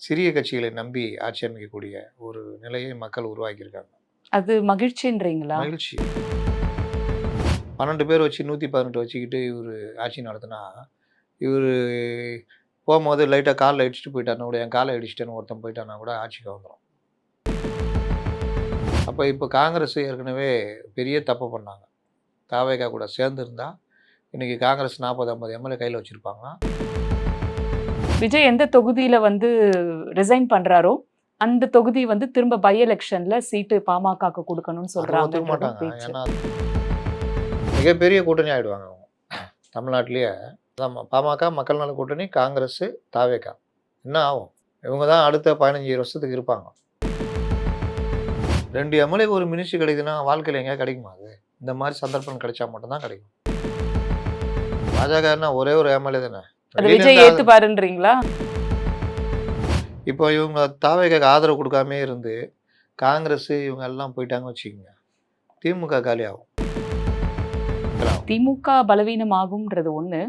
சிறிய கட்சிகளை நம்பி ஆட்சி அமைக்கக்கூடிய ஒரு நிலையை மக்கள் உருவாக்கியிருக்காங்க. அது மகிழ்ச்சின்றீங்களா? மகிழ்ச்சி. 12 பேர் வச்சு 118 வச்சுக்கிட்டு இவரு ஆட்சி நடத்தினா, இவரு போம்போது லைட்டா கால்ல இடிச்சுட்டு போயிட்டாருன்னா கூட, என் கால இடிச்சுட்டேன்னு ஒருத்தன் போயிட்டான்னா கூட ஆட்சிக்கு வந்துரும். அப்ப இப்ப காங்கிரஸ் ஏற்கனவே பெரிய தப்பு பண்ணாங்க. தாவேகா கூட சேர்ந்திருந்தா, இன்னைக்கு காங்கிரஸ் 40, 50 எம்எல்ஏ கையில வச்சிருப்பாங்களாம். விஜய் எந்த தொகுதியில வந்து ரிசைன் பண்றாரோ, அந்த தொகுதி வந்து திரும்ப பை எலக்ஷன்ல சீட்டு பாமகக்கு குடுக்கணும்னு அத ஒத்துக்க சொல்றாங்கன்றதும் மாட்டாங்க. பேச்சு. ஏன்னா, மிகப்பெரிய கூட்டணி ஆயிடுவாங்க அவங்க. தமிழ்நாட்டிலேயே பாமக, மக்கள் நல கூட்டணி, காங்கிரஸ், தாவேகா. என்ன ஆகும்? இவங்க தான் அடுத்த 15 வருஷத்துக்கு இருப்பாங்க. 2 எம்எல்ஏக்கு ஒரு மினிஸ்ட்ரி கிடைக்குதுன்னா, வாழ்க்கையில எங்கேயாவது கிடைக்குமா அது? இந்த மாரி சந்தர்ப்பம் கிடைச்சா மட்டும் தான் கிடைக்கும். பாஜகன்னா ஒரே ஒரு எம்எல்ஏ தானே. அது விஜய் ஏத்துப்பாருன்றீங்களா? இப்போ இவங்க தாவேகாக்கு ஆதரவு குடுக்காமயே இருந்து, காங்கிரஸ் இவங்க எல்லாம் போயிட்டாங்கன்னு வச்சுக்கங்க. திமுக காலியாகும். திமுக பலவீனம் ஆகும்ன்றது ஒண்ணு.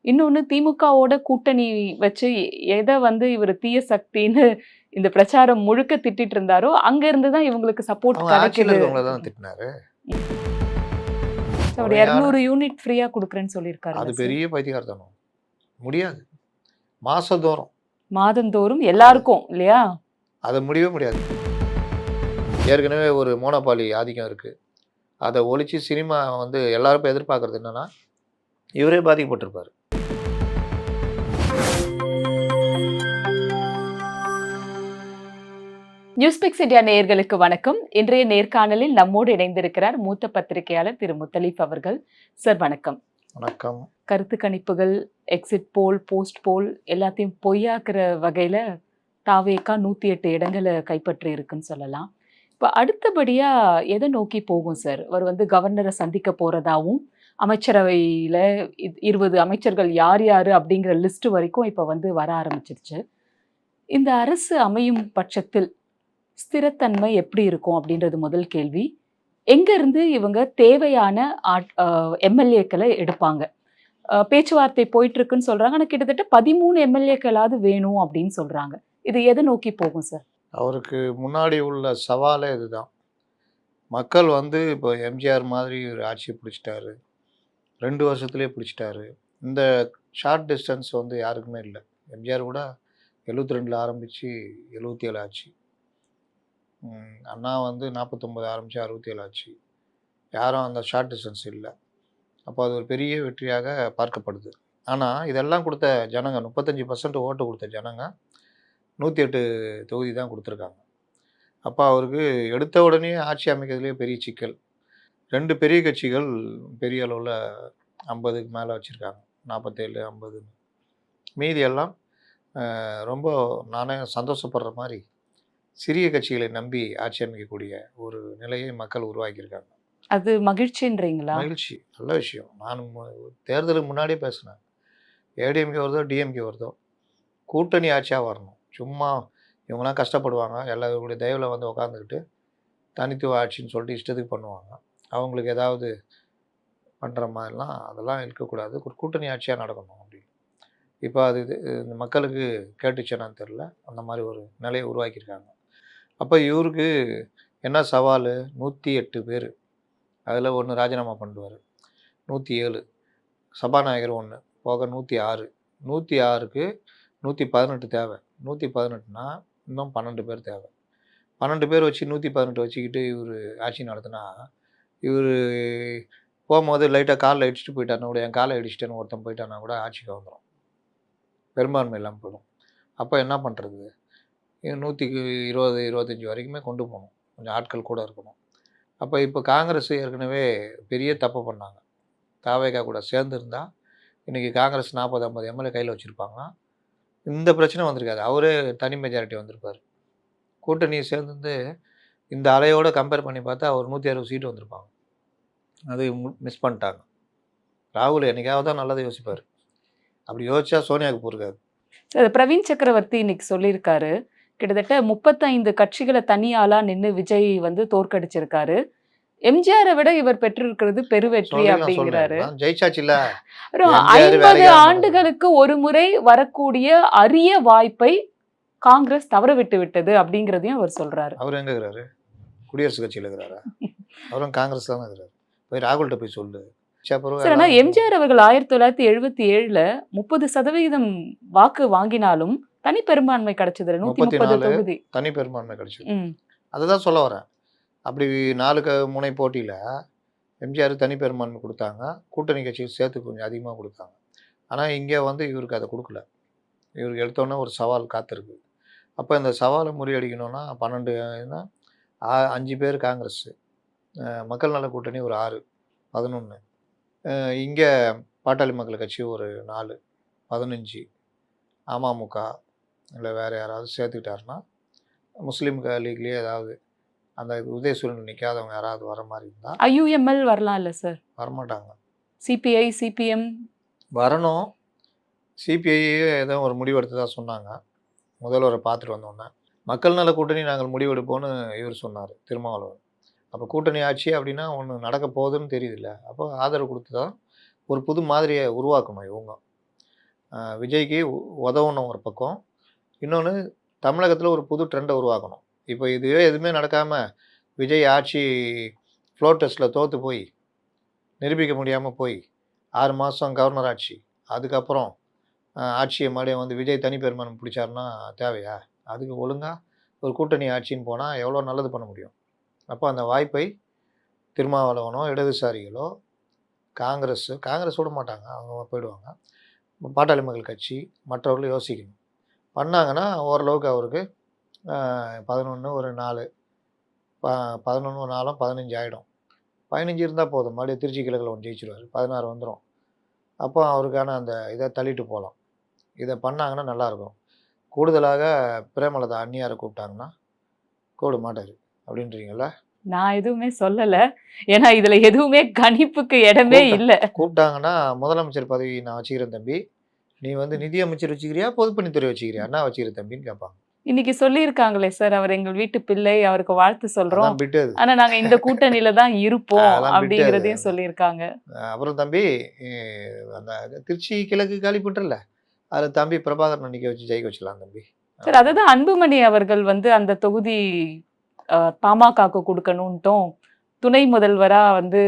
இன்னொன்னு திமுகவோட கூட்டணி வச்சு எத வந்து இவரு தீய சக்தின்னு இந்த பிரச்சாரம் முழுக்க திட்டிட்டு இருந்தாரோ, அங்க இருந்து தான் இவங்களுக்கு சப்போர்ட் அவங்க ஆட்சியில கிடைக்குது. இருக்கவங்கள தான் திட்டினாரு. ஒரு 200 யூனிட் ஃப்ரீயா குடுக்குறேன்னு சொல்லியிருக்காரு. அது பெரிய பைத்தியக்காரத்தனம். முடியாது. மாசந்தோறும். மாதந்தோறும் எல்லாருக்கும் இல்லையா? அத முடியவே முடியாது. ஏற்கனவே ஒரு மோனோபாலி ஆதிக்கம் இருக்கு. அத ஒழிச்சு சினிமா வந்து எல்லாரும் இப்ப எதிர்பார்க்கறது என்னன்னா, இவரே பாதிக்கப்பட்டிருப்பாரு. நியூஸ்பிக்ஸ் இந்தியா நேயர்களுக்கு வணக்கம். இன்றைய நேர்காணலில் நம்மோடு இணைந்திருக்கிறார் மூத்த பத்திரிகையாளர் திரு முத்தலீப் அவர்கள். சார் வணக்கம். வணக்கம். கருத்து கணிப்புகள், எக்ஸிட் போல், போஸ்ட் போல் எல்லாத்தையும் பொய்யாக்குற வகையில தாவேகா 108 இடங்களை கைப்பற்றி இருக்குன்னு சொல்லலாம். இப்ப அடுத்தபடியா எதை நோக்கி போகும் சார்? அவர் வந்து கவர்னரை சந்திக்க போறதாவும், அமைச்சரவையில 20 அமைச்சர்கள் யார் யாரு அப்படிங்கிற லிஸ்ட் வரைக்கும் இப்ப வந்து வர ஆரம்பிச்சிருச்சு. இந்த அரசு அமையும் பட்சத்தில் ஸ்திரத்தன்மை எப்படி இருக்கும் அப்படின்றது முதல் கேள்வி. எங்க இருந்து இவங்க தேவையான எம்எல்ஏக்களை எடுப்பாங்க? பேச்சுவார்த்தை போயிட்டு இருக்குன்னு சொல்றாங்க. ஆனா கிட்டத்தட்ட 13 எம்எல்ஏக்களாவது வேணும் அப்படின்னு சொல்றாங்க. இது எதை நோக்கி போகும் சார்? அவருக்கு முன்னாடி உள்ள சவாலே இதுதான். மக்கள் வந்து இப்போ எம்ஜிஆர் மாதிரி ஒரு ஆட்சிய பிடிச்சிட்டாரு. 2 வருஷத்திலேயே பிடிச்சிட்டாரு. இந்த ஷார்ட் டிஸ்டன்ஸ் வந்து யாருக்குமே இல்ல. எம்ஜிஆர் கூட 72ல ஆரம்பிச்சு 77 ஆச்சு. அண்ணா வந்து 49 ஆரம்பிச்சு 67 ஆச்சு. யாரும் அந்த ஷார்ட் டிஸ்டன்ஸ் இல்ல. அப்போ அது ஒரு பெரிய வெற்றியாக பார்க்கப்படுது. ஆனா, இதெல்லாம் குடுத்த ஜனங்க 35% ஓட்டு குடுத்த ஜனங்க 108 தொகுதி தான் குடுத்துருக்காங்க. அப்ப அவருக்கு எடுத்த உடனே ஆட்சி அமைக்கிறதுலயே பெரிய சிக்கல். 2 பெரிய கட்சிகள் பெரிய அளவுல 50க்கு மேல வச்சிருக்காங்க. 47, 50 மீதி எல்லாம் ரொம்ப நானே சந்தோஷப்படுற மாரி, சிறிய கட்சிகளை நம்பி ஆட்சி அமைக்கக்கூடிய ஒரு நிலையை மக்கள் உருவாக்கியிருக்காங்க. அது மகிழ்ச்சின்றீங்களா? மகிழ்ச்சி. நல்ல விஷயம். நான் தேர்தலுக்கு முன்னாடியே பேசினேன். ஏடிஎம்கே வருதோ, டிஎம்கே வருதோ, கூட்டணி ஆட்சியா வரணும். சும்மா இவங்கலாம் கஷ்டப்படுவாங்க. எல்லாருடைய தயவுல வந்து உட்காந்துக்கிட்டு, தனித்துவ ஆட்சின்னு சொல்லிட்டு இஷ்டத்துக்கு பண்ணுவாங்க. அவங்களுக்கு ஏதாவது பண்ற மாதிரிலாம் அதெல்லாம் இருக்கக்கூடாது. ஒரு கூட்டணி ஆட்சியா நடக்கணும் அப்படின்னு. இப்ப அது இந்த மக்களுக்கு கேட்டுச்சா என்னன்னு தெரியல. அந்த மாரி ஒரு நிலையை உருவாக்கியிருக்காங்க. அப்ப இவருக்கு என்ன சவாலு? 108 பேரு. அதில 1 ராஜினாமா பண்ணிடுவாரு. 107 சபாநாயகர் 1 போக 106. 106க்கு 118 தேவை. 118னா இன்னும் 12 பேர் தேவை. 12 பேர் வச்சு 118 வச்சுக்கிட்டு இவரு ஆட்சி நடத்தினா, இவரு போம்போது லைட்டா கால்ல இடிச்சுட்டு போயிட்டாருன்னா கூட, என் கால இடிச்சுட்டேன்னு ஒருத்தன் போயிட்டான்னா கூட ஆட்சிக்கு வந்துரும். பெரும்பான்மை இல்லாம போயிடும். அப்ப என்ன பண்றது? 120, 25 வரைக்குமே கொண்டு போணும். கொஞ்சம் ஆட்கள் கூட இருக்கணும். அப்ப இப்ப காங்கிரஸ் ஏற்கனவே பெரிய தப்பு பண்ணாங்க. தாவேகா கூட சேர்ந்திருந்தா, இன்னைக்கு காங்கிரஸ் 40, 50 எம்எல்ஏ கையில வச்சிருப்பாங்களாம். இந்த பிரச்சனை வந்திருக்காது. அவரே தனி மெஜாரிட்டி வந்திருப்பாரு. கூட்டணி சேர்ந்து இந்த அலையோட கம்பேர் பண்ணி பார்த்தா அவர் 160 சீட்டு வந்திருப்பாங்க. அது மிஸ் பண்ணிட்டாங்க. ராகுல் என்னைக்காவது தான் நல்லதை யோசிப்பாரு. அப்படி யோசிச்சா சோனியாவுக்கு பொறுக்காது. பிரவீன் சக்கரவர்த்தி இன்னைக்கு சொல்லியிருக்காரு. கிட்டத்தட்ட 35 கட்சிகளை தனியாளா நின்னு விஜய் வந்து தோற்கடிச்சிருக்காரு. எம்ஜிஆரை விட இவர் பெற்றிருக்கிறது பெருவெற்றி அப்படிங்கிறாரு. ஜெயிச்சாச்சுல்ல. 50 ஆண்டுகளுக்கு ஒரு முறை வரக்கூடிய அரிய வாய்ப்பை காங்கிரஸ் தவற விட்டு விட்டது அப்படிங்கிறதையும் அவர் சொல்றாரு. அவர் எங்க இருக்கிறாரு? குடியரசுக் கட்சியில் இருக்கிறாரா? அவரும் காங்கிரஸ் தானே இருக்கிறாரு. போய் ராகுல்கிட்ட போய் சொல்லு. அப்புறம் சார், ஆனா எல்லாம் எம்ஜிஆர் அவர்கள் 1977ல 30% வாக்கு வாங்கினாலும் தனி பெரும்பான்மை கிடைச்சது 130 34 தொகுதி. தனி பெரும்பான்மை கிடைச்சது. ம். அதுதான் சொல்ல வரேன். அப்படி 4 முனை போட்டியில் எம்ஜிஆர் தனி பெரும்பான்மை கொடுத்தாங்க. கூட்டணி கட்சிகள் சேர்த்து கொஞ்சம் அதிகமாக கொடுத்தாங்க. ஆனால் இங்கே வந்து இவருக்கு அதை கொடுக்கல. இவருக்கு எடுத்தோன்னே ஒரு சவால் காத்திருக்கு. அப்போ இந்த சவாலை முறியடிக்கணும்னா 12னா 5 பேர் காங்கிரஸ், மக்கள் நல கூட்டணி ஒரு 6, 11. இங்கே பாட்டாளி மக்கள் கட்சி ஒரு 4, 15. அமமுக இல்லை வேறு யாராவது சேர்த்துக்கிட்டாருன்னா முஸ்லீம் லீக்லேயே ஏதாவது அந்த உதயசூரன் நிற்காதவங்க யாராவது வர மாதிரி இருந்தால் ஐயுஎம்எல் வரலாம் இல்ல சார்? வரமாட்டாங்க. சிபிஐ, சிபிஎம் வரணும். சிபிஐயே ஏதோ ஒரு முடிவெடுத்து தான் சொன்னாங்க. முதல்வரை பார்த்துட்டு வந்தோன்னே மக்கள் நல கூட்டணி நாங்கள் முடிவெடுப்போன்னு இவர் சொன்னார், திருமாவளவன். அப்போ கூட்டணி ஆட்சி அப்படின்னா ஒன்று நடக்க போகுதுன்னு தெரியுதுல்ல. அப்போ ஆதரவு கொடுத்து தான் ஒரு புது மாதிரியை உருவாக்கணும் இவங்க. விஜய்க்கு உதவணும் ஒரு பக்கம், இன்னொன்று தமிழகத்தில் ஒரு புது ட்ரெண்டை உருவாக்கணும். இப்போ இதுவே எதுவுமே நடக்காமல் விஜய் ஆட்சி ஃப்ளோர் டெஸ்ட்டில் தோற்று போய் நிரூபிக்க முடியாமல் போய் 6 மாதம் கவர்னர் ஆட்சி, அதுக்கப்புறம் ஆட்சியை மறுபடியும் வந்து விஜய் தனி பெரும்பான்மை பிடிச்சாருன்னா தேவையா? அதுக்கு ஒழுங்காக ஒரு கூட்டணி ஆட்சின்னு போனால் எவ்வளோ நல்லது பண்ண முடியும். அப்போ அந்த வாய்ப்பை திருமாவளவனோ இடதுசாரிகளோ காங்கிரஸ் விட மாட்டாங்க, அவங்க போயிடுவாங்க. பாட்டாளி மக்கள் கட்சி மற்றவர்களும் யோசிக்கணும். பண்ணாங்கன்னா ஓரளவுக்கு அவருக்கு 11 ஒரு 4, 11 ஒரு 4 15 ஆகிடும். 15 இருந்தால் போதும், மறுபடியும் திருச்சி கிழக்கில் ஒன்று ஜெயிச்சிருவார், 16 வந்துடும். அப்போ அவருக்கான அந்த இதை தள்ளிட்டு போகலாம். இதை பண்ணாங்கன்னா நல்லாயிருக்கும். கூடுதலாக பிரேமலதா அந்நியாரை கூப்பிட்டாங்கன்னா கூப்பிட மாட்டார் அப்படின்றீங்கள? நான் எதுவுமே சொல்லல. ஏன்னா இதுல எதுவுமே கணிப்புக்கு இடமே இல்ல. கூப்பிட்டாங்கன்னா முதலமைச்சர் பதவி நான் வச்சுக்கிறேன் தம்பி, நீ வந்து நிதி அமைச்சர் வச்சுக்கிறியா பொதுப்பணித்துறை வச்சுக்கிறியா, என்ன வச்சுக்கிற தம்பின்னு கேட்பாங்க. இன்னைக்கு சொல்லியிருக்காங்களே சார், அவர் எங்கள் வீட்டு பிள்ளை, அவருக்கு வாழ்த்து சொல்றோம், அதான் பிட்டு அது. ஆனா நாங்க இந்த கூட்டணியில தான் இருப்போம் அதெல்லாம் பிட்டு அது. அப்படிங்கிறதையும் சொல்லியிருக்காங்க. அப்புறம் தம்பி அந்த திருச்சி கிழக்கு காலி பண்ணுறல, அதில் தம்பி பிரபாகரன் நிற்க வச்சு ஜெயிக்க வச்சிடலாம் தம்பி. சார், அதுதான் அன்புமணி அவர்கள் வந்து அந்த தொகுதி பாமகக்கு கொடுக்கணும்ட்டும் துணை முதல்வரா வந்து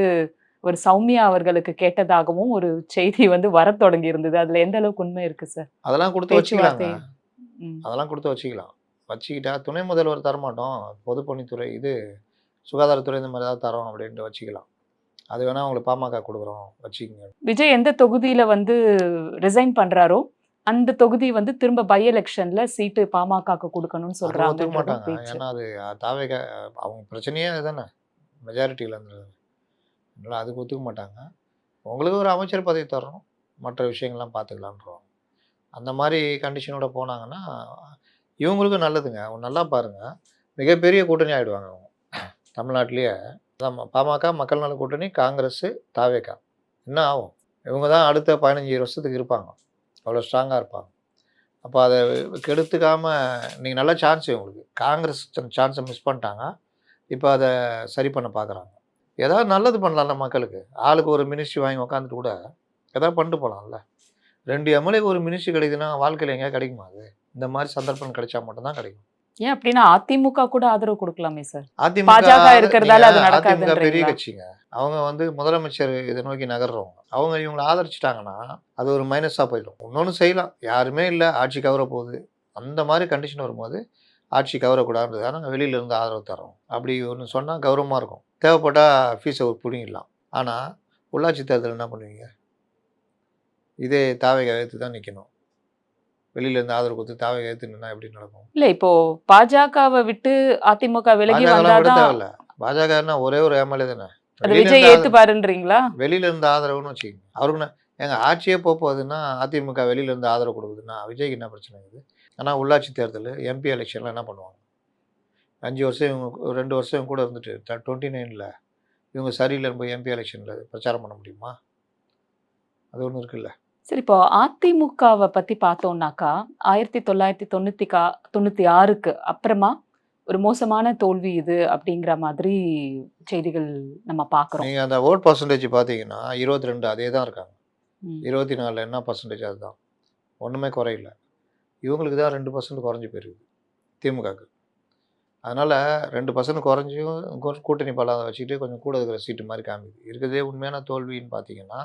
ஒரு சௌமியா அவர்களுக்கு கேட்டதாகவும் ஒரு செய்தி வந்து வர தொடங்கி இருந்தது. அதுல எந்த அளவுக்கு உண்மை இருக்கு சார்? அதெல்லாம் கொடுத்து வச்சுக்கலாங்க. பேச்சுவார்த்தை. ம். அதெல்லாம் கொடுத்து வச்சுக்கலாம். வச்சுக்கிட்டா துணை முதல்வர் தரமாட்டோம், பொதுப்பணித்துறை இது சுகாதாரத்துறை இந்த மாதிரி ஏதாவது தரோம் அப்படின்ட்டு வச்சுக்கலாம். அது வேணால் உங்களுக்கு பாமக கொடுக்குறோம் வச்சுக்கோங்க. விஜய் எந்த தொகுதியில வந்து ரிசைன் பண்றாரோ அந்த தொகுதி வந்து திரும்ப பை எலெக்ஷன்ல சீட்டு பாமகக்கு கொடுக்கணும்னு அது ஒத்துக்க சொல்றாங்க மாட்டாங்க. பேச்சு. ஏன்னா அது தாவேக அவங்க பிரச்சனையே அதுதானே, மெஜாரிட்டியில் இருந்தது. அதனால் அதுக்கு ஒத்துக்க மாட்டாங்க. உங்களுக்கு ஒரு அமைச்சர் பதவி தரணும், மற்ற விஷயங்கள்லாம் பார்த்துக்கலான்றோம். அந்த மாதிரி கண்டிஷனோட போனாங்கன்னா இவங்களுக்கும் நல்லதுங்க. அவங்க நல்லா பாருங்கள், மிகப்பெரிய கூட்டணி ஆகிடுவாங்க அவங்க தமிழ்நாட்டிலேயே. அதான் பாமக, மக்கள் நல கூட்டணி, காங்கிரஸ், தாவேகா. என்ன ஆகும்? இவங்க தான் அடுத்த 15 வருஷத்துக்கு இருப்பாங்க, அவ்வளோ ஸ்ட்ராங்காக இருப்பாங்க. அப்போ அதை கெடுத்துக்காமல் நீங்கள் நல்ல சான்ஸ் இவங்களுக்கு. காங்கிரஸ் சான்ஸை மிஸ் பண்ணிட்டாங்க, இப்போ அதை சரி பண்ண பார்க்குறாங்க. ஏதாவது நல்லது பண்ணலாம்ல மக்களுக்கு. ஆளுக்கு ஒரு மினிஸ்ட்ரி வாங்கி உக்காந்துட்டு கூட ஏதாவது பண்ணிட்டு போகலாம்ல. 2 எம்எல்ஏக்கு ஒரு மினிஸ்ட்ரி கிடைக்குதுன்னா வாழ்க்கையில் எங்கேயா கிடைக்குமா? அது இந்த மாதிரி சந்தர்ப்பம் கிடைச்சா மட்டும்தான் கிடைக்கும். ஏன் அப்படின்னா அதிமுக கூட ஆதரவு கொடுக்கலாமே சார். அதிமுக பாஜக இருக்கிறதால அது அதிமுக பெரிய நடக்காதுன்றீங்களா? கட்சிங்க. அவங்க வந்து முதலமைச்சர் இதை நோக்கி நகர்றவங்க. அவங்க இவங்களை ஆதரிச்சிட்டாங்கன்னா அது ஒரு மைனஸாக போயிடும். இன்னொன்று செய்யலாம், யாருமே இல்லை ஆட்சி கவர போகுது, அந்த மாதிரி கண்டிஷன் வரும்போது ஆட்சி கவரக்கூடாதுன்றதுக்காக நாங்கள் வெளியிலேருந்து ஆதரவு தரோம் அப்படி ஒன்று சொன்னால் கௌரவமாக இருக்கும். தேவைப்பட்டால் ஃபீஸை பிடிங்கிடலாம். ஆனால் உள்ளாட்சி தேர்தல் என்ன பண்ணுவீங்க? இதே தாவேகா எதிர்த்து தான் நிற்கணும். வெளியிலேருந்து ஆதரவு கொடுத்து தாவேகா எதிர்த்து நின்னா எப்படி நடக்கும்? இல்ல இப்போ பாஜகவை விட்டு அதிமுக விலகி பாஜகலாம் விட வந்தாதான் தேவையில்ல. பாஜகன்னா ஒரே ஒரு எம்எல்ஏ தானே. அது விஜய் ஏத்துப்பாருன்றீங்களா? வெளியிலேருந்து ஆதரவுன்னு வச்சுக்கோங்க. அவருக்கு எங்கள் ஆட்சியே போகுதுன்னா அதிமுக வெளியிலேருந்து ஆதரவு கொடுக்குதுன்னா விஜய்க்கு என்ன பிரச்சனை இருக்குது? ஆனால் உள்ளாட்சி தேர்தல் எம்பி எலெக்ஷன்லாம் என்ன பண்ணுவாங்க? 5 வருஷம் இவங்க 2 வருஷம் இவங்க கூட இருந்துட்டு 29ல் இவங்க சரியில்லைன்னு போய் எம்பி எலெக்ஷனில் பிரச்சாரம் பண்ண முடியுமா? அது ஒன்று இருக்குல்ல. சரி, இப்போ அதிமுகவை பத்தி பார்த்தோம்னாக்கா 1996க்கு அப்புறமா ஒரு மோசமான தோல்வி இது அப்படிங்கிற மாதிரி செய்திகள் நம்ம பார்க்குறோம். நீங்கள் அந்த ஓட் பர்சன்டேஜ் பார்த்தீங்கன்னா 22 அதே தான் இருக்காங்க. ம். 24 என்ன பர்சன்டேஜ் அதுதான், ஒன்றுமே குறையில. இவங்களுக்கு தான் 2% குறைஞ்சி போயிருக்குது திமுகவுக்கு. அதனால் 2% குறைஞ்சியும் கூட்டணி பலம் வச்சுக்கிட்டு கொஞ்சம் கூட இருக்கிற சீட்டு மாதிரி காமிக்குது. இருக்கிறதே உண்மையான தோல்வின்னு பார்த்தீங்கன்னா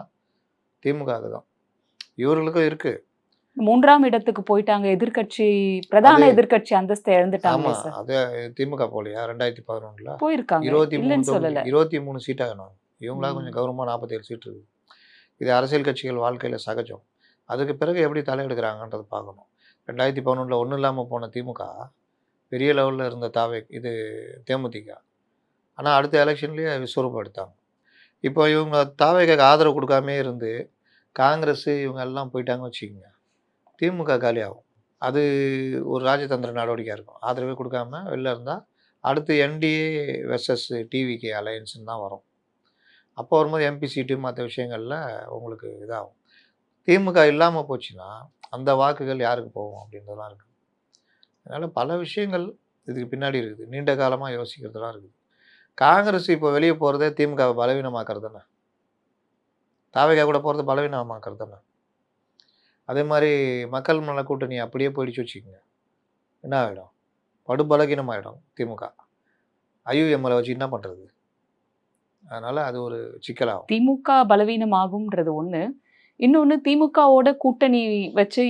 திமுகவுக்கு தான். இவர்களுக்கும் இருக்குது. 3ஆம் இடத்துக்கு போயிட்டாங்க. எதிர்க்கட்சி அது பிரதான எதிர்க்கட்சி அந்தஸ்தை இழந்துட்டாங்களே ஆமாம், சார். அது திமுக போகலையா 2011 போயிருக்காங்க. 23 இல்லைன்னு தொகுதி சொல்லல. 23 சீட்டாகணும். இவங்களா ம். கொஞ்சம் கௌரவமாக 47 சீட்டு இருக்குது. இது அரசியல் கட்சிகள் வாழ்க்கையில் சகஜம். அதுக்கு பிறகு எப்படி தலையெடுக்கிறாங்கன்றதை பார்க்கணும். 2011 ஒன்றும் இல்லாமல் போன திமுக பெரிய லெவலில் இருந்த தேமுதிக. ஆனால் அடுத்த எலெக்ஷன்லேயே விஸ்வரூபம் எடுத்தாங்க. இப்போ இவங்க தாவேக்கு ஆதரவு கொடுக்காமே இருந்து காங்கிரஸ் இவங்க எல்லாம் போயிட்டாங்க வச்சுக்கோங்க, திமுக காலியாகும். அது ஒரு ராஜதந்திர நடவடிக்கையாக இருக்கும். ஆதரவே கொடுக்காம வெளில இருந்தால் அடுத்து என்டிஏ வெர்சஸ் டிவிகே அலையன்ஸ்ன்னு தான் வரும். அப்போ வரும்போது எம்பி சீட்டு மற்ற விஷயங்களில் உங்களுக்கு இதாகும். திமுக இல்லாமல் போச்சுன்னா அந்த வாக்குகள் யாருக்கு போகும் அப்படின்றதெல்லாம் இருக்குது. அதனால் பல விஷயங்கள் இதுக்கு பின்னாடி இருக்குது. நீண்ட காலமாக யோசிக்கிறதுலாம் இருக்குது. காங்கிரஸ் இப்போ வெளியே போகிறதே திமுகவை பலவீனமாக்குறது தானே. தாவேகா கூட போகிறது பலவீனமாக்குறது தானே. அதே மாதிரி மக்கள் நல கூட்டணி அப்படியே போயிடுச்சு வச்சுக்கோங்க, என்ன ஆகிடும்? படுபலகீனமாகிடும் திமுக. ஐயுஎம்எல்ஏ வச்சு என்ன பண்ணுறது? அதனால் அது ஒரு சிக்கலாகும். திமுக பலவீனம் ஆகும்ன்றது ஒண்ணு. இன்னொன்னு திமுகவோட கூட்டணி வச்சு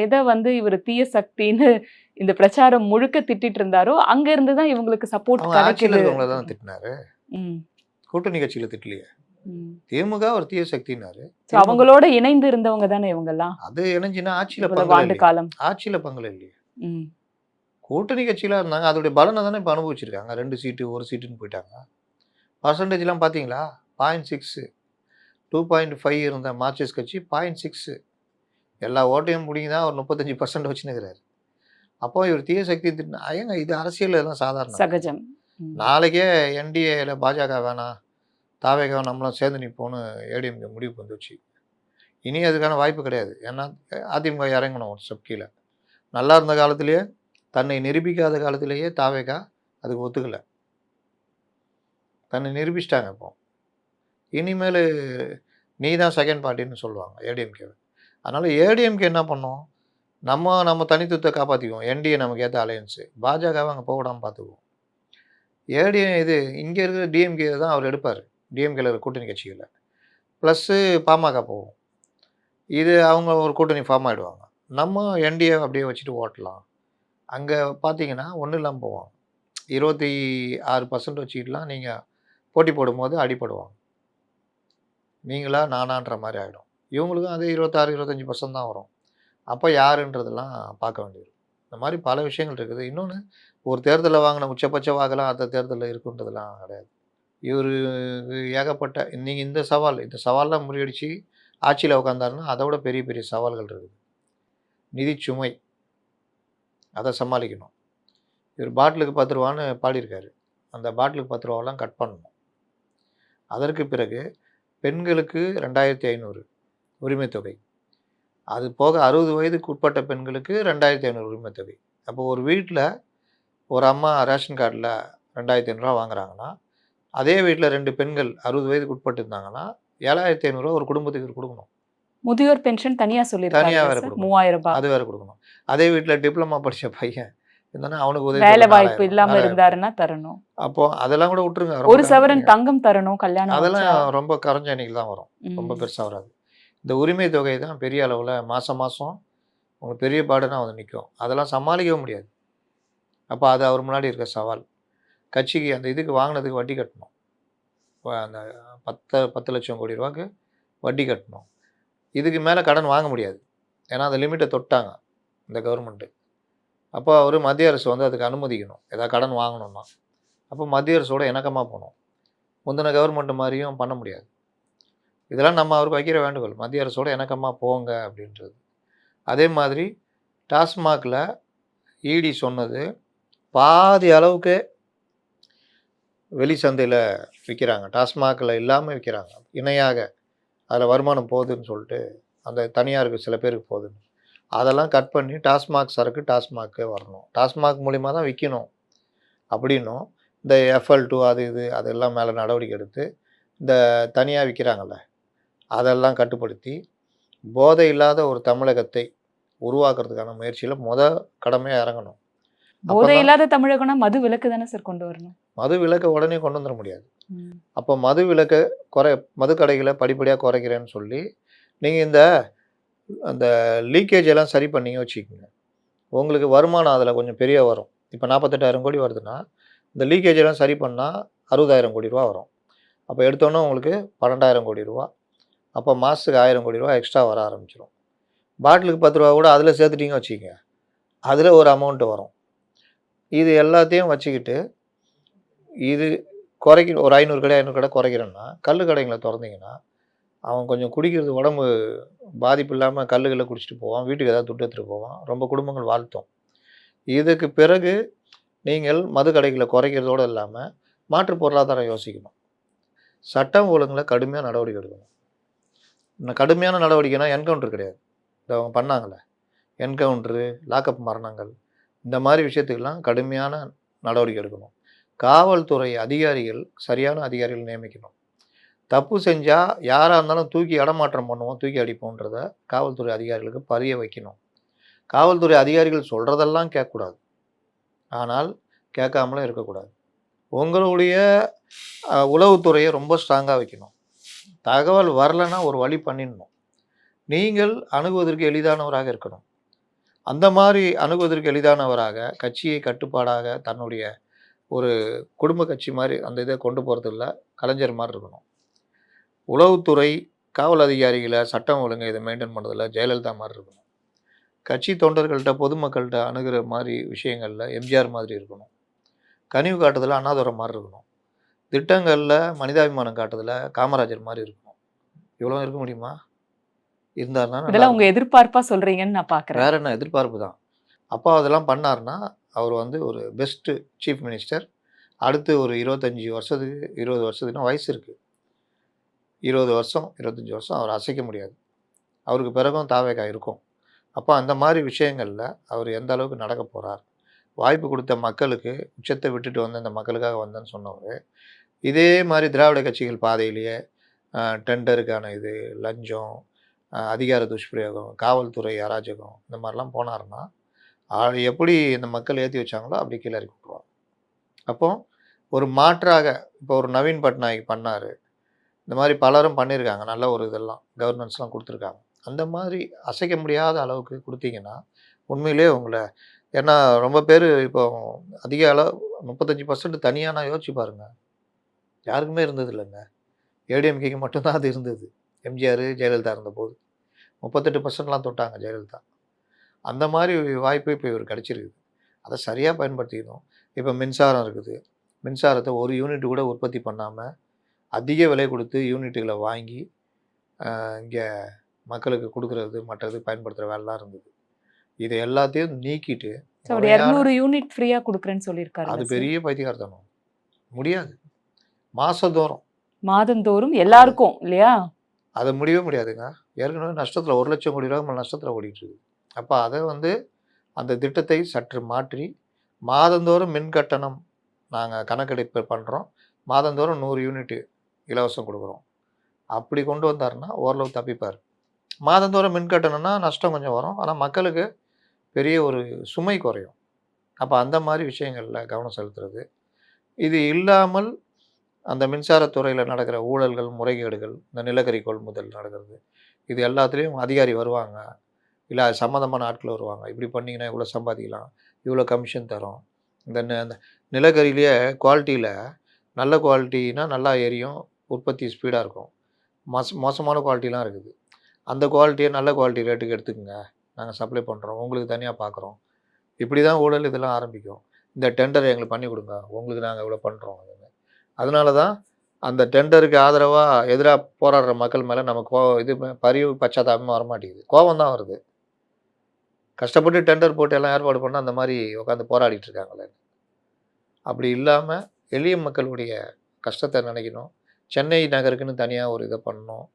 எதை வந்து இவர் தீய சக்தின்னு இந்த பிரச்சாரம் முழுக்க திட்டிட்டு இருந்தாரோ அங்க இருந்து தான் இவங்களுக்கு சப்போர்ட் அவங்க ஆட்சியில் கிடைக்குது. இருக்கவங்கள தானே திட்டினாரு, ம். கூட்டணி கட்சியில் திட்டலையே. ம். திமுக ஒரு தீய சக்தினாரு. So அவங்களோட இணைந்து இருந்தவங்க தானே இவங்கெல்லாம் அது இணைஞ்சுன்னா ஆட்சியில் இவ்வளவு பங்கு ஆண்டு இல்லையே. காலம். ஆட்சியில் பங்கு இல்லையே. ம். கூட்டணி கட்சியில் இருந்தாங்க. அதோடைய பலனை தானே இப்போ அனுபவிச்சிருக்காங்க. 2 சீட்டு 1 சீட்டுன்னு போயிட்டாங்க. பர்சன்டேஜ்லாம் பார்த்தீங்களா? 0.6 2.5 இருந்த மார்க்சிஸ்ட் கட்சி 0.6. எல்லா ஓட்டையும் பிடிங்கி தான் ஒரு 35% வச்சுன்னுக்கிறாரு. அப்போ இவர் தீய சக்தி திட்டினா ஏங்க இது அரசியல் எல்லாம் சாதாரணம். சகஜம். ம். நாளைக்கே என்டிஏல பாஜக வேணாம், தாவேகா நம்மளும் சேர்ந்து நிற்போன்னு ஏடிஎம்கே முடிவுக்கு வந்துச்சு. இனி அதுக்கான வாய்ப்பு கிடையாது. ஏன்னா அதிமுக இறங்கணும் ஒரு ஸ்டெப் கீழே. நல்லா இருந்த காலத்திலேயே தன்னை நிரூபிக்காத காலத்திலேயே தாவேகா அதுக்கு ஒத்துக்கலை. தன்னை நிரூபிச்சிட்டாங்க. இப்போ இனிமேல் நீ தான் செகண்ட் பார்ட்டின்னு சொல்லுவாங்க ஏடிஎம்கேவை. அதனால் ஏடிஎம்கே என்ன பண்ணோம், நம்ம தனித்துவத்தை காப்பாற்றிக்குவோம். என்டிஏ நமக்கு ஏற்ற அலையன்ஸு. பாஜகவை அங்கே போக விடாமல் பார்த்துக்குவோம். இது இங்கே இருக்கிற டிஎம்கே தான் அவர் எடுப்பார். டிஎம்கேல இருக்கிற கூட்டணி கட்சிகளை ப்ளஸ்ஸு பாமக போகும். இது அவங்க ஒரு கூட்டணி ஃபார்ம் ஆகிடுவாங்க. நம்ம என்டிஏ அப்படியே வச்சுட்டு ஓட்டலாம். அங்கே பார்த்தீங்கன்னா ஒன்றும் இல்லாமல் போவாங்க. 26% வச்சுக்கிட்டுலாம் நீங்கள் போட்டி போடும்போது அடிபடுவாங்க. நீங்களா நானான்ற மாதிரி ஆகிடும். இவங்களுக்கும் அதே 26-25% தான் வரும். அப்போ யாருன்றதெல்லாம் பார்க்க வேண்டியது. இந்த மாதிரி பல விஷயங்கள் இருக்குது. இன்னொன்று, ஒரு தேர்தலில் வாங்கின உச்சபட்ச வாக்கெல்லாம் அடுத்த தேர்தலில் இருக்குன்றதெல்லாம் கிடையாது. இவர் ஏகப்பட்ட நீங்கள் இந்த சவால்லாம் முறியடித்து ஆட்சியில் உட்காந்தாருன்னா அதை விட பெரிய பெரிய சவால்கள் இருக்குது. நிதி சுமை, அதை சமாளிக்கணும். இவர் பாட்டிலுக்கு 10 ரூபான்னு பாடியிருக்காரு. அந்த பாட்டிலுக்கு 10 ரூபாவெல்லாம் கட் பண்ணணும். அதற்கு பிறகு பெண்களுக்கு 2500 உரிமை தொகை. அது போக 60 வயதுக்கு உட்பட்ட பெண்களுக்கு 2500 உரிமை தொகை. அப்போ ஒரு வீட்டில் ஒரு அம்மா ரேஷன் கார்டில் 2500 வாங்குறாங்கன்னா, அதே வீட்டில் 2 பெண்கள் 60 வயதுக்கு உட்பட்டு இருந்தாங்கன்னா 7500 ஒரு குடும்பத்துக்கு கொடுக்கணும். முதியோர் பென்ஷன் தனியா சொல்லிருக்காங்க தனியாக வேறு சார். கொடுக்கணும். 3000 ரூபாய். அது வேறு கொடுக்கணும். அதே வீட்டில் டிப்ளமா படித்த பையன் இருந்தானா அவனுக்கு உதவி வேலை தொகை வாய்ப்பு 4000 இல்லாம 4000. இருந்தாருன்னா தரணும். அப்போ அதெல்லாம் கூட விட்டுருங்க. ஒரு ரொம்ப சவரன் தங்கம் தரணும் கல்யாணம் அதெல்லாம் ஆச்சா. ரொம்ப கரைஞ்ச எண்ணிக்கை தான் வரும். ரொம்ப ம். பெருசாக வராது. இந்த உரிமை தொகை தான் பெரிய அளவில் மாதம் உங்களுக்கு பெரிய பாடுனா வந்து நிற்கும். அதெல்லாம் சமாளிக்கவே முடியாது. அப்போ அது அவர் முன்னாடி இருக்க சவால். கட்சிக்கு அந்த இதுக்கு வாங்கினதுக்கு வட்டி கட்டணும். அந்த 10 லட்சம் கோடி ரூபாய்க்கு வட்டி கட்டணும். இதுக்கு மேலே கடன் வாங்க முடியாது. ஏன்னா அந்த லிமிட்டை தொட்டாங்க இந்த கவர்மெண்ட்டு. அப்போ அவர் மத்திய அரசு வந்து அதுக்கு அனுமதிக்கணும், ஏதாவது கடன் வாங்கணும்னா. அப்போ மத்திய அரசோட இணக்கமாக போகணும். முந்தின கவர்மெண்ட் மாதிரியும் பண்ண முடியாது. இதெல்லாம் நம்ம அவருக்கு வைக்கிற வேண்டுகோள், மத்திய அரசோட இணக்கமாக போங்க அப்படின்றது. அதே மாதிரி டாஸ்மாகில் இடி சொன்னது பாதி அளவுக்கு வெளி சந்தையில் விற்கிறாங்க. டாஸ்மாகில் இல்லாமல் விற்கிறாங்க. இணையாக அதில் வருமானம் போகுதுன்னு சொல்லிட்டு அந்த தனியாருக்கு சில பேருக்கு போகுதுன்னு. அதெல்லாம் கட் பண்ணி டாஸ்மாக் சரக்கு டாஸ்மாகே வரணும். டாஸ்மாக் மூலிமா தான் விற்கணும் அப்படின்னும் இந்த FL2 அதெல்லாம் மேலே நடவடிக்கை எடுத்து இந்த தனியாக விற்கிறாங்கள்ல அதெல்லாம் கட்டுப்படுத்தி போதை இல்லாத ஒரு தமிழகத்தை உருவாக்குறதுக்கான முயற்சியில் கடமையாக இறங்கணும். அப்போ போதை தான் இல்லாத தமிழகம்னா மது விலக்கு தானே சார் கொண்டு வரணும். மது விலக்கை உடனே கொண்டு வந்துட முடியாது. ம். அப்போ மது விலக்கை மது கடைகளை படிப்படியாக குறைக்கிறேன்னு சொல்லி நீங்கள் அந்த லீக்கேஜ் எல்லாம் சரி பண்ணீங்க வச்சுக்கோங்க, உங்களுக்கு வருமானம் அதில் கொஞ்சம் பெரிய வரும். இப்போ 48,000 கோடி வருதுன்னா, இந்த லீக்கேஜ் எல்லாம் சரி பண்ணால் 60,000 கோடி ரூபா வரும். அப்போ எடுத்தோன்னே உங்களுக்கு 12,000 கோடி ரூபா. அப்போ மாதத்துக்கு 1000 கோடி ரூபா எக்ஸ்ட்ரா வர ஆரம்பிச்சிடும். பாட்டிலுக்கு 10 ரூபா கூட அதில் சேர்த்துட்டீங்க வச்சுக்கோங்க, அதில் ஒரு அமௌண்ட்டு வரும். இது எல்லாத்தையும் வச்சுக்கிட்டு இது ஒரு 500 கடை குறைக்கிறேன்னா, கள்ளு கடைங்களை திறந்தீங்கன்னா, அவன் கொஞ்சம் குடிக்கிறது உடம்பு பாதிப்பு இல்லாமல் கல்லுகளை குடிச்சிட்டு போவான், வீட்டுக்கு ஏதாவது துட்டு எடுத்துகிட்டு போவான், ரொம்ப குடும்பங்கள் வாழ்த்தும். இதுக்கு பிறகு நீங்கள் மது கடைகளை குறைக்கிறதோடு இல்லாமல் மாற்று பொருளாதாரம் யோசிக்கணும். சட்டம் ஒழுங்கில் கடுமையான நடவடிக்கை எடுக்கணும். இந்த கடுமையான நடவடிக்கைனா என்கவுண்டர் கிடையாது. இதை அவங்க பண்ணாங்களே, என்கவுண்டரு, லாக்அப் மரணங்கள், இந்த மாதிரி விஷயத்துக்கெல்லாம் கடுமையான நடவடிக்கை எடுக்கணும். காவல்துறை அதிகாரிகள் சரியான அதிகாரிகள் நியமிக்கணும். தப்பு செஞ்சால் யாராக இருந்தாலும் தூக்கி இடமாற்றம் பண்ணுவோம், தூக்கி அடிப்போன்றத காவல்துறை அதிகாரிகளுக்கு பதிய வைக்கணும். காவல்துறை அதிகாரிகள் சொல்கிறதெல்லாம் கேட்கக்கூடாது, ஆனால் கேட்காமலும் இருக்கக்கூடாது. உங்களுடைய உளவுத்துறையை ரொம்ப ஸ்ட்ராங்காக வைக்கணும். தகவல் வரலைன்னா ஒரு வழி பண்ணிடணும். நீங்கள் அணுகுவதற்கு எளிதானவராக இருக்கணும். அந்த மாதிரி அணுகுவதற்கு எளிதானவராக, கட்சியை கட்டுப்பாடாக தன்னுடைய ஒரு குடும்ப கட்சி மாதிரி அந்த இதை கொண்டு போகிறதில்ல, கலைஞர் மாதிரி இருக்கணும். உளவுத்துறை, காவல் அதிகாரிகளை, சட்டம் ஒழுங்கு இதை மெயின்டைன் பண்ணுறதில்ல, ஜெயலலிதா மாதிரி இருக்கணும். கட்சி தொண்டர்கள்ட்ட, பொதுமக்கள்கிட்ட அணுகிற மாதிரி விஷயங்களில் எம்ஜிஆர் மாதிரி இருக்கணும். கனிவு காட்டுதலில் அண்ணாதுரை மாதிரி இருக்கணும். திட்டங்களில் மனிதாபிமானம் காட்டுதலில் காமராஜர் மாதிரி இருக்கணும். இவ்வளோ இருக்க முடியுமா? இருந்தாருன்னா இதெல்லாம் உங்க எதிர்பார்ப்பா சொல்றீங்கன்னு நான் பார்க்குறேன். வேற என்ன எதிர்பார்ப்பு தான். அப்பா அதெல்லாம் பண்ணாருன்னா அவர் ஒரு பெஸ்ட்டு சீஃப் மினிஸ்டர். அடுத்து ஒரு 25 வருஷத்துக்கு 20 வருஷத்துக்குனா வயசு இருக்குது, 20 வருஷம் 25 வருஷம் அவர் அசைக்க முடியாது. அவருக்கு பிறகும் தாவேகா இருக்கும். அப்போ அந்த மாதிரி விஷயங்களில் அவர் எந்த அளவுக்கு நடக்க போகிறார், வாய்ப்பு கொடுத்த மக்களுக்கு உச்சத்தை விட்டுட்டு வந்து இந்த மக்களுக்காக வந்தேன்னு சொன்னவர், இதே மாதிரி திராவிட கட்சிகள் பாதையிலேயே டெண்டருக்கான இது, லஞ்சம், அதிகார துஷ்பிரயோகம், காவல்துறை அராஜகம், இந்த மாதிரிலாம் போனாருன்னா எப்படி இந்த மக்கள் ஏற்றி வச்சாங்களோ அப்படி கீழே இறக்கி விட்ருவாங்க. அப்போ ஒரு மாற்றாக இப்போ ஒரு நவீன் பட்நாயக் பண்ணார், இந்த மாதிரி பலரும் பண்ணியிருக்காங்க, நல்ல ஒரு இதெல்லாம் கவர்னன்ஸ்லாம் கொடுத்துருக்காங்க. அந்த மாதிரி அசைக்க முடியாத அளவுக்கு கொடுத்தீங்கன்னா உண்மையிலே ஏன்னா ரொம்ப பேர் இப்போ அதிக அளவு 35% தனியாக நான் யோசிச்சு பாருங்கள், யாருக்குமே இருந்தது இல்லைங்க. ஏடிஎம்கேக்கு மட்டும்தான் அது இருந்தது. எம்ஜிஆர் ஜெயலலிதா இருந்தபோது 38%லாம் தொட்டாங்க ஜெயலலிதா. அந்த மாதிரி வாய்ப்பு இப்போ இவர் கிடச்சிருக்குது. அதை சரியாக பயன்படுத்திக்கணும். இப்போ மின்சாரம் இருக்குது, மின்சாரத்தை ஒரு யூனிட் கூட உற்பத்தி பண்ணாமல் அதிக விலை கொடுத்து யூனிட்டுகளை வாங்கி இங்கே மக்களுக்கு கொடுக்குறது, மற்றது பயன்படுத்துகிற வேலைலாம் இருந்தது. இதை எல்லாத்தையும் நீக்கிட்டு ஒரு 200 யூனிட் ஃப்ரீயா கொடுக்குறேன்னு சொல்லியிருக்காரு. அது பெரிய பைத்தியக்காரத்தனம். முடியாது. மாதந்தோறும் எல்லாருக்கும் இல்லையா? அதை முடியவே முடியாதுங்க. ஏற்கனவே நஷ்டத்தில் 1 லட்சம் கோடி ரூபா நஷ்டத்தில் ஓடிட்டு இருக்குது. அப்போ அதை அந்த திட்டத்தை சற்று மாற்றி மாதந்தோறும் மின் கட்டணம் நாங்கள் கணக்கெடுப்பு பண்ணுறோம், மாதந்தோறும் 100 யூனிட்டு இலவசம் கொடுக்குறோம், அப்படி கொண்டு வந்தாருன்னா ஓரளவு தப்பிப்பார். மாதந்தோறும் மின் கட்டணம்னா நஷ்டம் கொஞ்சம் வரும், ஆனால் மக்களுக்கு பெரிய ஒரு சுமை குறையும். அப்போ அந்த மாதிரி விஷயங்களில் கவனம் செலுத்துறது. இது இல்லாமல் அந்த மின்சாரத்துறையில் நடக்கிற ஊழல்கள், முறைகேடுகள், இந்த நிலக்கரி கொள்முதல் நடக்கிறது, இது எல்லாத்துலேயும் அதிகாரி வருவாங்க, இல்லை அது சம்மந்தமான ஆட்கள் வருவாங்க. இப்படி பண்ணிங்கன்னா இவ்வளோ சம்பாதிக்கலாம், இவ்வளோ கமிஷன் தரோம். அந்த நிலக்கரியிலேயே குவாலிட்டியில் நல்ல குவாலிட்டினா நல்லா எரியும், உற்பத்தி ஸ்பீடாக இருக்கும். மோசமான குவாலிட்டிலாம் இருக்குது. அந்த குவாலிட்டியை நல்ல குவாலிட்டி ரேட்டுக்கு எடுத்துக்கோங்க, நாங்கள் சப்ளை பண்ணுறோம், உங்களுக்கு தனியாக பார்க்குறோம். இப்படி தான் ஊழல் இதெல்லாம் ஆரம்பிக்கும். இந்த டெண்டர் எங்களுக்கு பண்ணி கொடுங்க, உங்களுக்கு நாங்கள் இவ்வளோ பண்ணுறோம். அதனால தான் அந்த டெண்டருக்கு எதிராக போராடுற மக்கள் மேலே நமக்கு பரிவு பச்சாத்தாபமாக வரமாட்டேங்குது, கோபம் தான் வருது. கஷ்டப்பட்டு டெண்டர் போட்டு எல்லாம் ஏற்பாடு பண்ணால் அந்த மாதிரி உட்காந்து போராடிட்டு இருக்காங்களே. அப்படி இல்லாமல் எளிய மக்களுடைய கஷ்டத்தை நினைக்கணும். சென்னை நகருக்குன்னு தனியாக ஒரு இதை பண்ணணும்.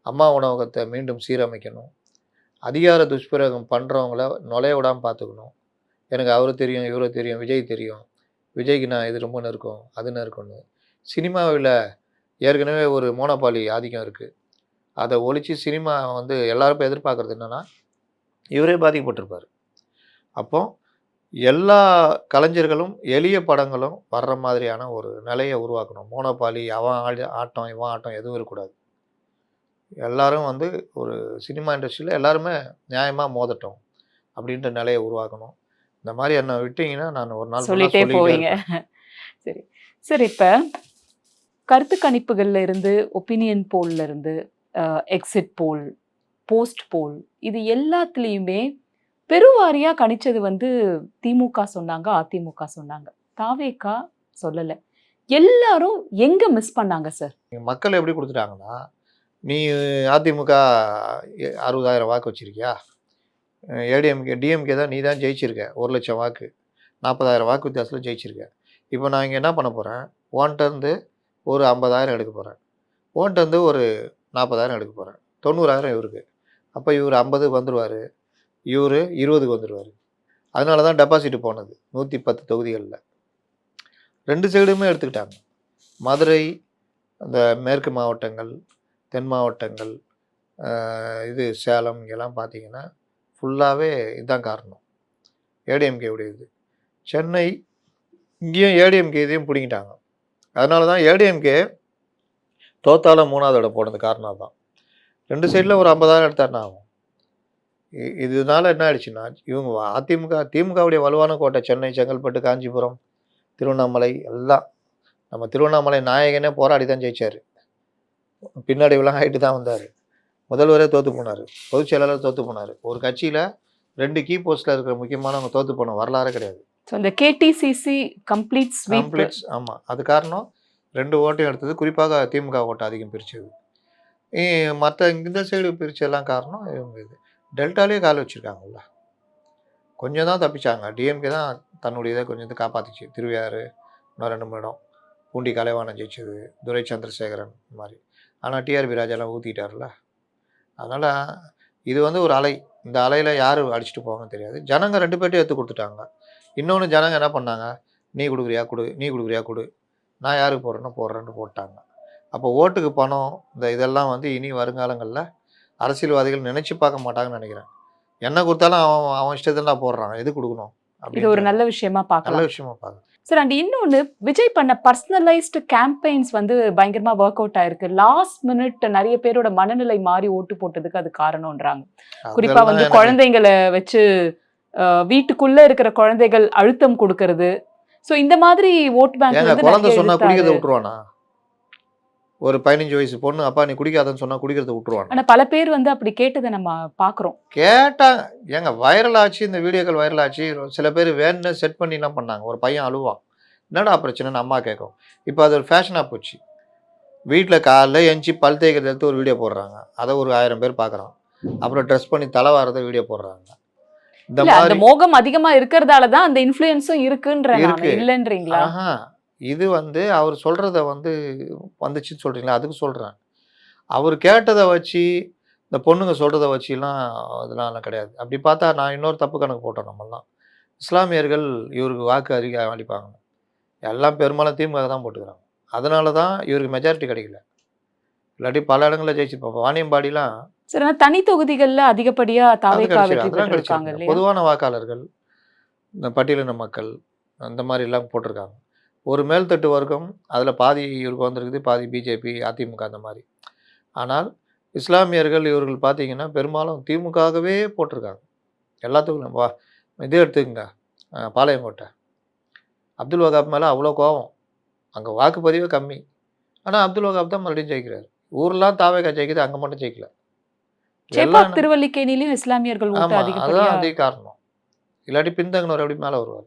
அம்மா உணவகத்தை மீண்டும் சீரமைக்கணும். அதிகார துஷ்பிரயோகம் பண்ணுறவங்கள நுழைய விடாமல் பார்த்துக்கணும். எனக்கு அவரு தெரியும், இவரு தெரியும், விஜய் தெரியும், விஜய்க்கு நான் இது ரொம்ப நெருக்கம், அது நெருக்கம்னு. சினிமாவில் ஏற்கனவே ஒரு மோனோபாலி ஆதிக்கம் இருக்குது. அதை ஒழித்து சினிமா எல்லாருக்கும் எதிர்பார்க்குறது என்னென்னா இவரே பாதிக்கப்பட்டிருப்பார். அப்போ எல்லா கலைஞர்களும் எளிய படங்களும் வர்ற மாதிரியான ஒரு நிலையை உருவாக்கணும். மோனோபாலி அவன் ஆட்டம் இவன் ஆட்டம் எதுவும் இருக்கக்கூடாது. எல்லாரும் வந்து ஒரு சினிமா இண்டஸ்ட்ரியில் எல்லாருமே நியாயமாக மோதட்டும் அப்படின்ற நிலையை உருவாக்கணும். இந்த மாதிரி என்னை விட்டீங்கன்னா நான் ஒரு நாள் ஃபுல்லாக சொல்லிட்டே சொல்லிக்கிட்டே போவீங்க. இருப்பேன். சரி. சரி, இப்ப கருத்து கணிப்புகள்ல இருந்து, ஒப்பீனியன் போல்ல இருந்து, எக்ஸிட் போல், போஸ்ட் போல் இது எல்லாத்துலயுமே பெருவாரியா கணிச்சது வந்து திமுக சொன்னாங்க, அதிமுக சொன்னாங்க. தாவேகா சொல்லல. எல்லாரும் எங்க மிஸ் பண்ணாங்க சார்? மக்கள் எப்படி கொடுத்துட்டாங்கன்னா, நீ அதிமுக 60,000 வாக்கு வச்சிருக்கியா, டிஎம்கே தான் நீ தான் ஜெயிச்சிருக்க 1,00,000 வாக்கு, 40,000 வாக்கு வித்தியாசத்தில் ஜெயிச்சிருக்க. இப்போ நான் இங்கே என்ன பண்ண போகிறேன், ஓன்ட்டேருந்து ஒரு 50,000 எடுக்க போகிறேன், ஓன்ட்டேருந்து ஒரு 40,000 எடுக்க போகிறேன், 90,000 இவருக்கு. அப்போ இவர் 50க்கு வந்துடுவார், இவர் 20க்கு வந்துடுவார். அதனால தான் டெபாசிட் போனது 110 தொகுதிகளில். 2 சைடுமே எடுத்துக்கிட்டாங்க. மதுரை, அந்த மேற்கு மாவட்டங்கள், தென் மாவட்டங்கள், இது சேலம், இங்கெல்லாம் பார்த்தீங்கன்னா ஃபுல்லாகவே இதுதான் காரணம், ஏடிஎம்கே உடையது. சென்னை, இங்கேயும் ஏடிஎம்கே இதையும் பிடிங்கிட்டாங்க. அதனால தான் ஏடிஎம்கே தோத்தாலும் 3வது இடம் போனது காரணம் தான். 2 சைடில் ஒரு 50,000 எடுத்தாருன்னா ஆகும். இதனால என்ன ஆயிடுச்சுன்னா, இவங்க திமுகவுடைய வலுவான கோட்டை சென்னை, செங்கல்பட்டு, காஞ்சிபுரம், திருவண்ணாமலை எல்லாம். நம்ம திருவண்ணாமலை நாயகனே போராடி தான் ஜெயிச்சார். பின்னடைவுலாம் ஆகிட்டு தான் வந்தார். முதல்வரே தோற்று போனார், பொதுச் செயலாளர் தோற்று போனார். ஒரு கட்சியில் 2 கீ போஸ்ட்டில் இருக்கிற முக்கியமானவங்க தோற்று போன வரலாறே கிடையாது. ஸோ இந்த கேடிசிசி கம்ப்ளீட் ஸ்வீப். ஆமாம், அது காரணம் 2 ஓட்டையும் எடுத்தது, குறிப்பாக திமுக ஓட்டை அதிகம் பிரித்தது. மற்ற இந்த சைடு பிரித்ததெல்லாம் காரணம் இவங்க இது. டெல்டாலேயே கால் வச்சுருக்காங்கல்ல, கொஞ்சம் தான் தப்பிச்சாங்க. டிஎம்கே தான் தன்னுடைய இதை கொஞ்சம் இது காப்பாற்றிச்சு. திருவையாறு, இன்னும் 2 3 இடம், பூண்டி கலைவாணன் ஜெயிச்சது, துரை சந்திரசேகரன் இந்த மாதிரி. ஆனால் டிஆர்பி ராஜாலாம் ஊற்றிட்டார்ல. அதனால் இது வந்து ஒரு அலை. இந்த அலையில் யார் அடிச்சுட்டு போவாங்கன்னு தெரியாது. ஜனங்க 2 பேர்ட்டையும் எடுத்து கொடுத்துட்டாங்க. இன்னொன்று ஜனங்க என்ன பண்ணாங்க, நீ கொடுக்குறியா கொடு, நீ கொடுக்குறியா கொடு, நான் யாருக்கு போடுறேன்னு போடுறேன்னு போட்டாங்க. அப்போ ஓட்டுக்கு பணம், இந்த இதெல்லாம் வந்து இனி வருங்காலங்களில் அரசியல்வாதிகள் நினச்சி பார்க்க மாட்டாங்கன்னு நினைக்கிறேன். என்ன கொடுத்தாலும் அவன் அவன் இஷ்டத்தில் நான் போடுறான், எது கொடுக்கணும் இது அப்படின்னு ஒரு நல்ல விஷயமா நல்ல பார்க்கலாம். விஷயமா பார்க்குறேன். சார், அண்ட் இன்னொன்னு, விஜய் பண்ண பர்சனலைஸ்டு கேம்பெயின்ஸ் வந்து பயங்கரமா ஒர்க் அவுட் ஆயிருக்கு. லாஸ்ட் மினிட் நிறைய பேரோட மனநிலை மாறி ஓட்டு போட்டதுக்கு அது காரணம்ன்றாங்க. குறிப்பா வந்து குழந்தைங்களை வச்சு வீட்டுக்குள்ள இருக்கிற குழந்தைகள் அழுத்தம் கொடுக்கறது. ஸோ இந்த மாதிரி ஓட் பேங்க் ஏங்க வந்து குழந்தை நிறைய சொன்னா இழுத்தாரு. குடிக்கிறத விட்டுருவானா? ஒரு 15 வயசு பொண்ணு, அப்பா நீ குடிக்காதன்னு சொன்னா குடிக்கிறத விட்டுருவானா? ஆனா பல பேர் வந்து அப்படி கேட்டதை நம்ம பாக்குறோம். கேட்டாங்க. ஏங்க வைரல் ஆச்சு, இந்த வீடியோக்கள் வைரல் ஆச்சு. சில பேர் வேணும்னு செட் பண்ணிலாம் பண்ணாங்க. ஒரு பையன் அழுவான், என்னடா பிரச்சனைன்னு அம்மா கேட்கும். இப்போ அது ஒரு ஃபேஷனாக போச்சு. வீட்டில் காலைல எஞ்சி பல் தேய்க்கிறத எடுத்து ஒரு வீடியோ போடுறாங்க, அதை ஒரு 1000 பேர் பார்க்குறான். அப்புறம் ட்ரெஸ் பண்ணி தலை வாரதை வீடியோ போடுறாங்க. இந்த இல்ல, அந்த மாதிரி மோகம் அதிகமா இருக்கிறதால தான் அந்த இன்ஃப்ளூயன்ஸும் இருக்குன்ற நான் இருக்கு. இல்லைன்றீங்களா? ஆஹா, இது வந்து அவர் சொல்கிறத வந்து வந்துச்சுன்னு சொல்கிறீங்களா, அதுக்கு சொல்கிறேன். அவர் கேட்டதை வச்சு, இந்த பொண்ணுங்க சொல்கிறத வச்சுலாம் அதெல்லாம் கிடையாது. அப்படி பார்த்தா நான் இன்னொரு தப்பு கணக்கு போட்டோம் நம்மலாம். இஸ்லாமியர்கள் இவருக்கு வாக்கு அதிகம் அளிப்பாங்க, எல்லாம் பெரும்பாலும் திமுக தான் போட்டுக்கிறாங்க. அதனால தான் இவருக்கு மெஜாரிட்டி கிடைக்கல. இல்லாட்டி பல இடங்களில் ஜெயிச்சிருப்போம். வாணியம்பாடிலாம் சரி, ஆனா தனி தொகுதிகள்ல அதிகப்படியா அது தாவேகா கிடைச்சிடும், வெற்றி அதெல்லாம் பெற்றிருக்காங்க கிடைச்சிருக்கு. இல்லையா? பொதுவான வாக்காளர்கள், இந்த பட்டியலின மக்கள், அந்த மாதிரி எல்லாம் போட்டிருக்காங்க. ஒரு மேல்தட்டு வர்க்கம், அதில் பாதி இவருக்கு வந்திருக்குது, பாதி பிஜேபி, அதிமுக அந்த மாதிரி. ஆனால் இஸ்லாமியர்கள் இவர்கள் பார்த்தீங்கன்னா பெரும்பாலும் திமுகவே போட்டிருக்காங்க. எல்லாத்துக்கும் இதே எடுத்துக்கங்க, பாளையங்கோட்டை அப்துல் வகாப் மேலே அவ்வளோ கோவம். அங்கே வாக்குப்பதிவே கம்மி. ஆனால் அப்துல் வகாப் தான் மறுபடியும் ஜெயிக்கிறார். ஊரெலாம் தாவேகா ஜெயிக்குது, அங்கே மட்டும் ஜெயிக்கல. சேப்பாக் எல்லாம் திருவல்லிக்கேணிலையும் இஸ்லாமியர்கள் ஓட்டு ஆமாம், அதிகப்படியா. அதுதான் அதே காரணம். இல்லாட்டி பின்தங்கினவர் எப்படி மேலே வருவார்?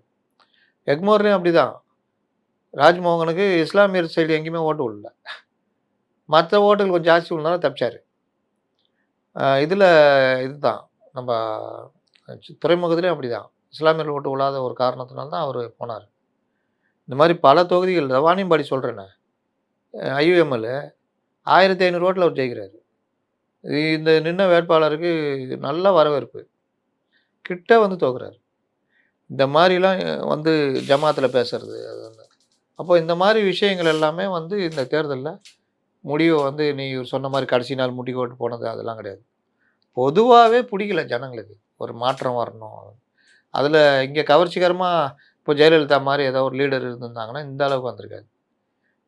எக்மோர்லேயும் அப்படி தான். ராஜ்மோகனுக்கு இஸ்லாமியர் சைடு எங்கேயுமே ஓட்டு விடல. மற்ற ஓட்டுகள் கொஞ்சம் ஜாஸ்தி விழுந்தாலும் தப்பிச்சார். இதில் இதுதான் நம்ம துறைமுகத்துலேயும் அப்படி தான். இஸ்லாமியர்கள் ஓட்டு விழாத ஒரு காரணத்தினால தான் அவர் போனார். இந்த மாதிரி பல தொகுதிகள், வாணியம்பாடி சொல்கிறேன்னே, ஐயுஎம்எல் 1500 ஓட்டில் அவர் ஜெயிக்கிறார். இந்த நின்ன வேட்பாளருக்கு நல்ல வரவேற்பு, கிட்ட வந்து தோக்குறாரு. இந்த மாதிரிலாம் வந்து ஜமாத்தில் பேசுறது அது வந்து. அப்போ இந்த மாதிரி விஷயங்கள் எல்லாமே வந்து இந்த தேர்தலில் முடிவு வந்து நீ சொன்ன மாதிரி கடைசி நாள் முட்டி ஓட்டு போனது அதெல்லாம் கிடையாது. பொதுவாகவே பிடிக்கல ஜனங்களுக்கு. ஒரு மாற்றம் வரணும். அதில் இங்கே கவர்ச்சிகரமாக இப்போ ஜெயலலிதா மாதிரி ஏதோ ஒரு லீடர் இருந்திருந்தாங்கன்னா இந்த அளவுக்கு வந்திருக்காது.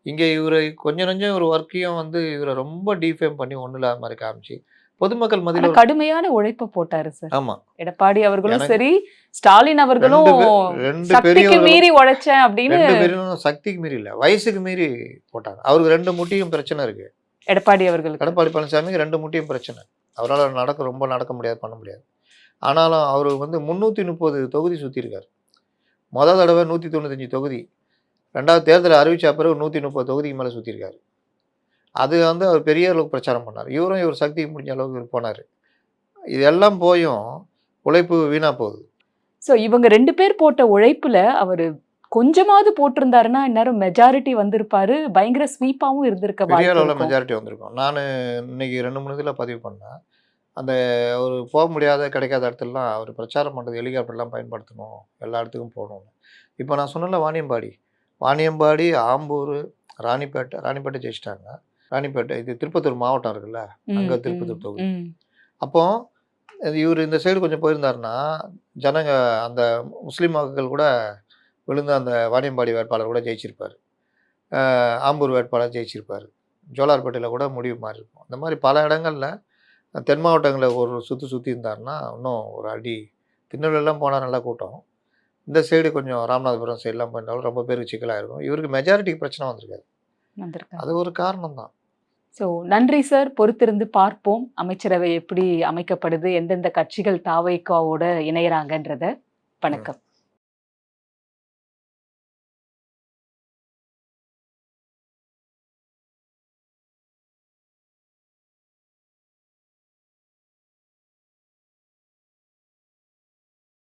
இங்கே இவரை கொஞ்சம் நஞ்சம் ஒரு ஒர்க்கையும் வந்து இவரை ரொம்ப டீஃபேம் பண்ணி ஒன்றும் இல்லாத மாதிரி காமிச்சு பொதுமக்கள் ஆனா மத்தியில் ஒரு கடுமையான உழைப்ப போட்டாரு சார். ஆமாம் எடப்பாடி அவர்களும் எனக்கு சரி, ஸ்டாலின் அவர்களும் 2 சக்திக்கு பெரியவர்களும் மீறி உழைச்சேன் அப்படின்னு 2 பேரும் சக்திக்கு மீறி இல்லை, வயசுக்கு மீறி போட்டாங்க. அவருக்கு 2 முட்டியும் பிரச்சனை இருக்குது. எடப்பாடி அவர்களுக்கு. எடப்பாடி பழனிசாமிக்கு 2 முட்டியும் பிரச்சனை. அவரால் ரொம்ப நடக்க முடியாது, பண்ண முடியாது. ஆனாலும் அவர் வந்து 330 தொகுதி சுற்றியிருக்காரு. மொதல் தடவை 195 தொகுதி, 2வது தேர்தல் அறிவிச்ச பிறகு 130 தொகுதிக்கு மேலே சுற்றியிருக்காரு. அது வந்து அவர் பெரிய அளவுக்கு பிரச்சாரம் பண்ணார். இவர் சக்திக்கு முடிஞ்ச அளவுக்கு இவர் போனார். இதெல்லாம் போயும் உழைப்பு வீணாக போகுது. ஸோ இவங்க 2 பேர் போட்ட உழைப்புல அவரு கொஞ்சமாவது போட்டிருந்தாருன்னா இந்நேரம் மெஜாரிட்டி வந்திருப்பாரு. பயங்கர ஸ்வீப்பாவும் இருந்திருக்க பெரிய வாய்ப்பு அளவில் இருக்கும். மெஜாரிட்டி வந்திருக்கும். நான் இன்னைக்கு 2, 3 இதில் பதிவு பண்ணேன். அந்த ஒரு போக முடியாத கிடைக்காத இடத்துலலாம் அவர் பிரச்சாரம் பண்ணுறது ஹெலிகாப்டர்லாம் பயன்படுத்தணும், எல்லா இடத்துக்கும் போகணும்னு. இப்போ நான் சொன்னேன்ல வாணியம்பாடி, வாணியம்பாடி, ஆம்பூர், ராணிப்பேட்டை ஜெயிச்சிட்டாங்க. ராணிப்பேட்டை இது திருப்பத்தூர் மாவட்டம் இருக்குல்ல, அங்கே திருப்பத்தூர் தொகுதி. அப்போ இவர் இந்த சைடு கொஞ்சம் போயிருந்தாருன்னா ஜனங்க அந்த முஸ்லீம் வாக்குகள் கூட விழுந்து அந்த வாணியம்பாடி வேட்பாளர் கூட ஜெயிச்சிருப்பார், ஆம்பூர் வேட்பாளர் ஜெயிச்சிருப்பார், ஜோலார்பேட்டையில் கூட முடிவு மாறி இருக்கும். அந்த மாதிரி பல இடங்களில் தென் மாவட்டங்களில் ஒரு சுற்றி இருந்தாருன்னா இன்னும் ஒரு அடி. திருநெல்வேலியெல்லாம் போனால் நல்லா கூட்டம். இந்த சைடு கொஞ்சம் ராமநாதபுரம் சைடெலாம் போயிருந்தாலும் ரொம்ப பேருக்கு சிக்கலாயிருக்கும். இவருக்கு மெஜாரிட்டிக்கு பிரச்சனை வந்திருக்காது. அது ஒரு காரணம் தான். ஸோ நன்றி சார். பொறுத்திருந்து பார்ப்போம் அமைச்சரவை எப்படி அமைக்கப்படுது, எந்தெந்த கட்சிகள் தாவேகாவோட இணையறாங்கன்றத. வணக்கம்.